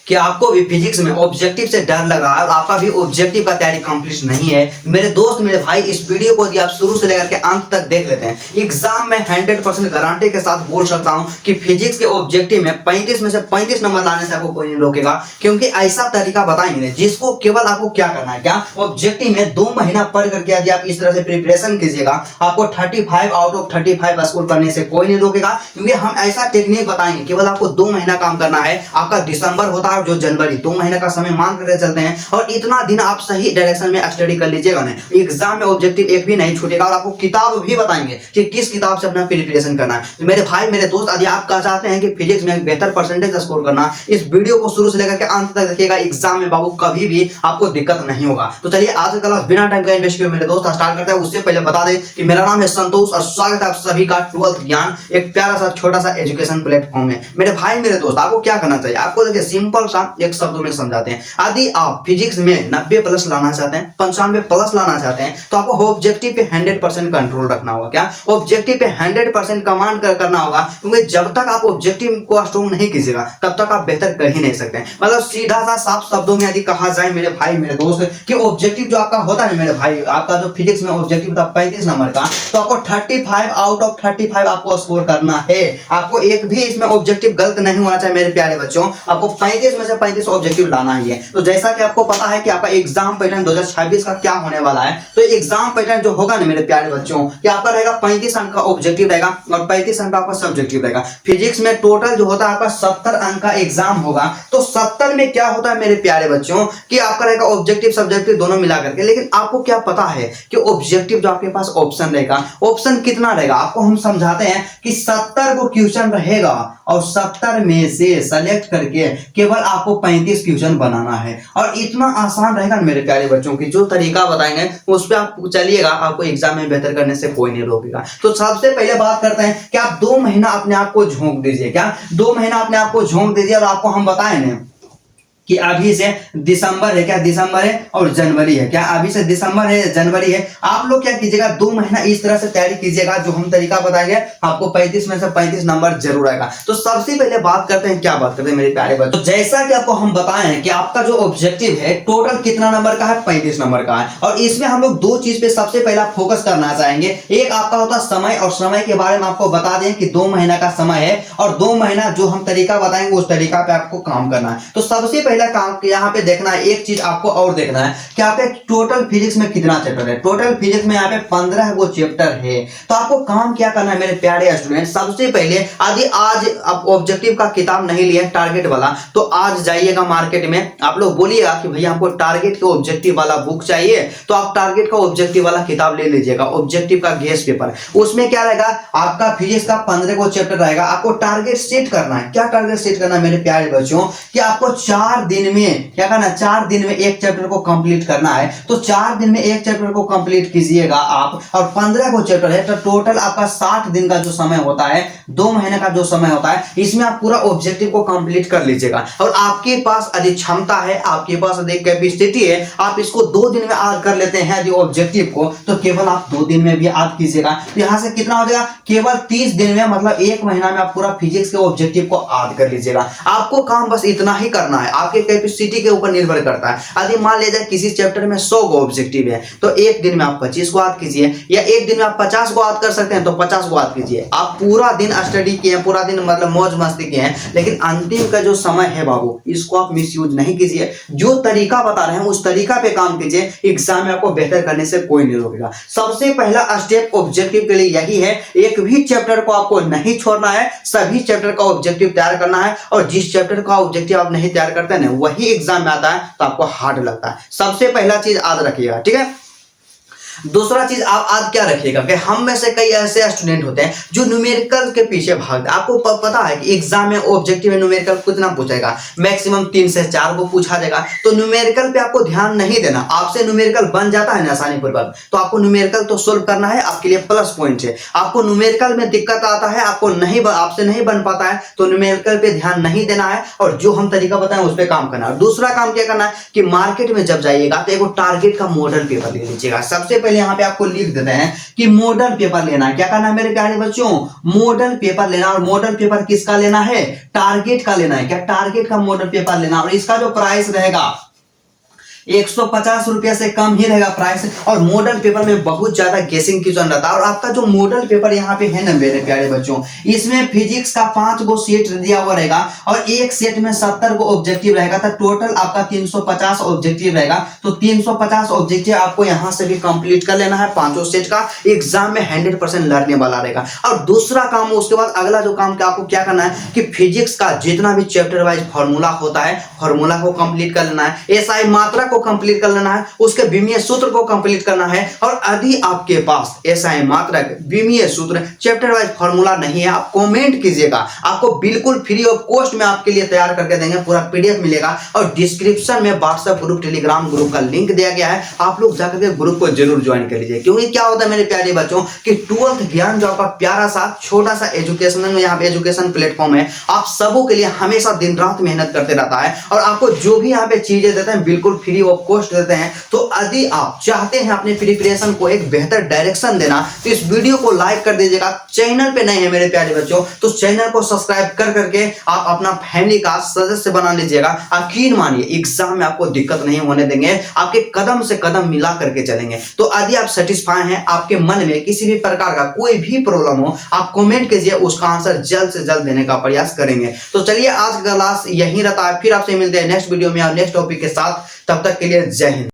कि आपको भी फिजिक्स में ऑब्जेक्टिव से डर लगा और आपका भी ऑब्जेक्टिव का तैयारी कंप्लीट नहीं है, मेरे दोस्त मेरे भाई इस वीडियो को यदि आप शुरू से लेकर के अंत तक देख लेते हैं, एग्जाम में 100% गारंटी के साथ बोल सकता हूं कि फिजिक्स के ऑब्जेक्टिव में 35 में से 35 नंबर लाने से आपको कोई नहीं रोकेगा। क्योंकि ऐसा तरीका बताएंगे जिसको केवल आपको क्या करना है, क्या ऑब्जेक्टिव में 2 महीना पढ़ करके यदि आप इस तरह से प्रिपरेशन कीजिएगा, आपको 35 आउट ऑफ 35 स्कोर करने से कोई नहीं रोकेगा। क्योंकि हम ऐसा टेक्निक बताएंगे, केवल आपको 2 महीना काम करना है। आपका दिसंबर होता है जो जनवरी, 2 महीने का समय मान करके चलते हैं, और इतना दिन आप सही डायरेक्शन में स्टडी कर लीजिएगा ना, एग्जाम में ऑब्जेक्टिव एक भी नहीं छूटेगा। और आपको किताब भी बताएंगे कि किस किताब से अपना प्रिपरेशन करना है। तो मेरे भाई मेरे दोस्त, यदि आप चाहते हैं कि फिजिक्स में बेहतर परसेंटेज स्कोर करना, इस वीडियो को शुरू से लेकर के अंत तक देखिएगा। एग्जाम में बाबू कभी भी आपको दिक्कत नहीं होगा। तो चलिए आज का क्लास बिना टाइम का इन्वेस्ट किए मेरे दोस्त स्टार्ट करते हैं। उससे पहले बता दें कि मेरा नाम है संतोष और स्वागत है आप सभी का 12th ज्ञान, एक प्यारा सा छोटा सा एजुकेशन प्लेटफॉर्म है। मेरे भाई मेरे दोस्त, आपको क्या करना चाहिए, आपको देखिए सिंपल सा एक शब्दों में समझाते हैं। यदि आप फिजिक्स में 90 प्लस लाना चाहते हैं, 95 प्लस लाना चाहते हैं, तो आपको ऑब्जेक्टिव पे 100% कंट्रोल रखना होगा। क्या ऑब्जेक्टिव पे 100% कमांड करना होगा। क्योंकि जब तक आप ऑब्जेक्टिव को स्ट्रॉन्ग नहीं कीजिएगा तब तक आप बेहतर कर ही नहीं सकते। मतलब सीधा सा साफ शब्दों में यदि कहा जाए मेरे भाई मेरे दोस्त कि ऑब्जेक्टिव जो आपका होता है मेरे भाई, आपका जो फिजिक्स में ऑब्जेक्टिव था 35 नंबर का, तो आपको 35 आउट ऑफ 35 आपको स्कोर करना है। आपको एक भी इसमें ऑब्जेक्टिव गलत नहीं होना चाहिए मेरे प्यारे बच्चों। आपको 35 में से 35 ऑब्जेक्टिव लाना ही है। तो जैसा कि आपको पता है कि आपका एग्जाम पैटर्न 2026 का क्या होने वाला है, तो एग्जाम पैटर्न जो होगा ना मेरे प्यारे बच्चों, कि आपका रहेगा 35 अंक का ऑब्जेक्टिव रहेगा और 35 अंक का आपका सब्जेक्टिव रहेगा। फिजिक्स में टोटल जो होता है आपका 70 अंक का एग्जाम होगा। तो 70 में क्या होता है मेरे प्यारे बच्चों कि आपका रहेगा ऑब्जेक्टिव सब्जेक्टिव दोनों मिला करके। लेकिन आपको क्या पता है कि ऑब्जेक्टिव जो आपके पास ऑप्शन रहेगा, ऑप्शन कितना रहेगा, आपको हम समझाते हैं कि 70 को क्वेश्चन रहेगा और 70 में से सेलेक्ट करके केवल आपको 35 क्वेश्चन बनाना है। और इतना आसान रहेगा मेरे प्यारे बच्चों की जो तरीका बताएंगे उस पर आप चलिएगा, आपको एग्जाम में बेहतर करने से कोई नहीं रोकेगा। तो सबसे पहले बात करते हैं कि आप 2 महीना अपने आप को झोंक दीजिए। क्या 2 महीना अपने आप को झोंक दीजिए। और आपको हम बताएं ना कि अभी से दिसंबर है, क्या दिसंबर है और जनवरी है, क्या अभी से दिसंबर है जनवरी है। आप लोग क्या कीजिएगा, 2 महीना इस तरह से तैयारी कीजिएगा जो हम तरीका बताएंगे, आपको 35 में से 35 नंबर जरूर आएगा। तो सबसे पहले बात करते हैं, क्या बात करते हैं मेरे प्यारे बच्चों, तो जैसा कि आपको हम बताए हैं कि आपका जो ऑब्जेक्टिव है टोटल कितना नंबर का है, 35 नंबर का है। और इसमें हम लोग 2 चीज पे सबसे पहला फोकस करना चाहेंगे। एक आपका होता है समय, और समय के बारे में आपको बता दें कि 2 महीना का समय है और 2 महीना जो हम तरीका बताएंगे उस तरीका पे आपको काम करना है। तो सबसे पहला काम यहाँ पे देखना है, एक चीज आपको और देखना है कि आप टोटल फिजिक्स में कितना चैप्टर है। टोटल फिजिक्स में यहाँ पे 15 वो चैप्टर है। तो आपको काम क्या करना है मेरे प्यारे स्टूडेंट, सबसे पहले यदि आज आप ऑब्जेक्टिव का किताब नहीं लिए टारगेट वाला, तो आज जाइएगा मार्केट में, आप लोग बोलिएगा कि भैया हमको टारगेट के ऑब्जेक्टिव वाला बुक चाहिए, तो आप टारगेट का ऑब्जेक्टिव वाला किताब ले लीजिएगा, ऑब्जेक्टिव का गेस पेपर। उसमें क्या रहेगा, आपका फिजिक्स का 15 को चैप्टर रहेगा। आपको टारगेट सेट करना है। क्या टारगेट सेट करना है मेरे प्यारे बच्चों कि आपको 4 दिन में क्या करना है, 4 दिन में एक चैप्टर को कंप्लीट करना है। तो 4 दिन में एक चैप्टर को कंप्लीट कीजिएगा आप, और 15 को चैप्टर है तो टोटल आपका 60 दिन का जो समय होता है, 2 महीने का जो समय होता है, इसमें आप पूरा ऑब्जेक्टिव को कंप्लीट कर लीजिएगा। और आपके पास यदि क्षमता है, आपके पास यदि कैपेसिटी है, आप इसको 2 दिन में याद कर लेते हैं यदि ऑब्जेक्टिव को, तो केवल आप 2 दिन में भी याद कीजिएगा। तो यहां से कितना हो जाएगा, केवल 30 दिन में, मतलब 1 महीना में आप पूरा फिजिक्स के ऑब्जेक्टिव को याद कर लीजिएगा। आपको काम बस इतना ही करना है, आपके कैपेसिटी के ऊपर निर्भर करता है। यदि मान लीजिए किसी चैप्टर में 100 को ऑब्जेक्टिव है, तो एक दिन में आप 25 को याद कीजिए, या एक दिन में आप 50 को याद कर सकते हैं तो 50 को याद कीजिए। आप पूरा दिन स्टडी किए, पूरा दिन मतलब मौज मस्ती किए हैं, लेकिन अंतिम का जो समय है बाबू, इसको आप मिसयूज नहीं कीजिए। जो तरीका बता रहे हैं उस तरीका पे काम कीजिए, एग्जाम में आपको बेहतर करने से कोई नहीं रोकेगा। सबसे पहला स्टेप ऑब्जेक्टिव के लिए यही है, एक भी चैप्टर को आपको नहीं छोड़ना है, सभी चैप्टर का ऑब्जेक्टिव तैयार करना है। और जिस चैप्टर का ऑब्जेक्टिव आप नहीं तैयार करते हैं वही एग्जाम में आता है तो आपको हार्ड लगता है। सबसे पहला चीज याद रखिएगा, ठीक है। दूसरा चीज आप आज क्या रखिएगा कि हम में से कई ऐसे स्टूडेंट होते हैं जो न्यूमेरिकल के पीछे भागते हैं। आपको पता है कि एग्जाम में ऑब्जेक्टिव में न्यूमेरिकल कितना पूछेगा, मैक्सिमम 3 से 4 को पूछा जाएगा। तो न्यूमेरिकल पे आपको ध्यान नहीं देना, आपसे न्यूमेरिकल बन जाता है ना आसानी पूर्वक, तो आपको न्यूमेरिकल तो सोल्व करना है, आपके लिए प्लस पॉइंट है। आपको न्यूमेरिकल में दिक्कत आता है, आपको नहीं आपसे नहीं बन पाता है, तो न्यूमेरिकल पे ध्यान नहीं देना है और जो हम तरीका बताएं उस पर काम करना है। दूसरा काम क्या करना है कि मार्केट में जब जाइएगा तो एक टारगेट का मॉडल पेपर ले लीजिएगा। सबसे पहले यहाँ पे आपको लिख देते हैं कि मॉडल पेपर लेना है। क्या करना है मेरे प्यारे बच्चों? मॉडल पेपर लेना। और मॉडल पेपर किसका लेना है? टारगेट का लेना है। क्या टारगेट का मॉडल पेपर लेना। और इसका जो प्राइस रहेगा 150 रुपया से कम ही रहेगा प्राइस। और मॉडल पेपर में बहुत ज्यादा गेसिंग की जरूरत रहता है। और आपका जो मॉडल पेपर यहाँ पे है ना मेरे प्यारे बच्चों, इसमें फिजिक्स का 5 गो सेट दिया हुआ रहेगा और एक सेट में 70 गो ऑब्जेक्टिव रहेगा। तो टोटल आपका 350 ऑब्जेक्टिव रहेगा। तो 350 ऑब्जेक्टिव आपको यहाँ से भी कंप्लीट कर लेना है। पांचों सेट का एग्जाम में 100% लड़ने वाला रहेगा। और दूसरा काम, उसके बाद अगला जो काम आपको क्या करना है कि फिजिक्स का जितना भी चैप्टर वाइज फॉर्मूला होता है, फॉर्मूला को कंप्लीट कर लेना है। एसआई मात्रा को कंप्लीट कर लेना है। उसके विमीय सूत्र को कंप्लीट करना है। और यदि आपके पास एसआई मात्रा, विमीय सूत्र, चैप्टर वाइज फॉर्मूला नहीं है, आप कमेंट कीजिएगा। आपको बिल्कुल फ्री ऑफ कॉस्ट में आपके लिए तैयार करके देंगे। पूरा पीडीएफ मिलेगा। और डिस्क्रिप्शन में व्हाट्सएप ग्रुप, टेलीग्राम ग्रुप का लिंक दिया गया है। आप लोग जाकर के ग्रुप को जरूर ज्वाइन कर लीजिए। क्योंकि क्या होता है मेरे प्यारे बच्चों कि 12th ज्ञान जो आपका प्यारा सा छोटा सा एजुकेशनल में यहाँ पे एजुकेशन प्लेटफॉर्म है, आप सबों के लिए हमेशा दिन रात मेहनत करते रहता है। और आपको जो भी यहाँ पे चीजें देते हैं बिल्कुल फ्री ऑफ कॉस्ट देते हैं। तो यदि आप चाहते हैं अपने प्रिपरेशन को एक बेहतर डायरेक्शन देना, तो इस वीडियो को लाइक कर दीजिएगा। चैनल पे नहीं है मेरे प्यारे बच्चों तो चैनल को सब्सक्राइब कर करके आप अपना फैमिली का सदस्य बना लीजिएगा। यकीन मानिए एग्जाम में आपको दिक्कत नहीं होने देंगे। आपके कदम से कदम मिला करके चलेंगे। तो यदि आप सेटिस्फाई हैं, आपके मन में किसी भी प्रकार का कोई भी प्रॉब्लम हो, आप कमेंट कीजिए, उसका आंसर जल्द से जल्द देने का प्रयास करेंगे। तो चलिए आज का क्लास यही रहता है। फिर आपसे मिलते हैं नेक्स्ट वीडियो में और नेक्स्ट टॉपिक के साथ। तब तक के लिए जय हिंद।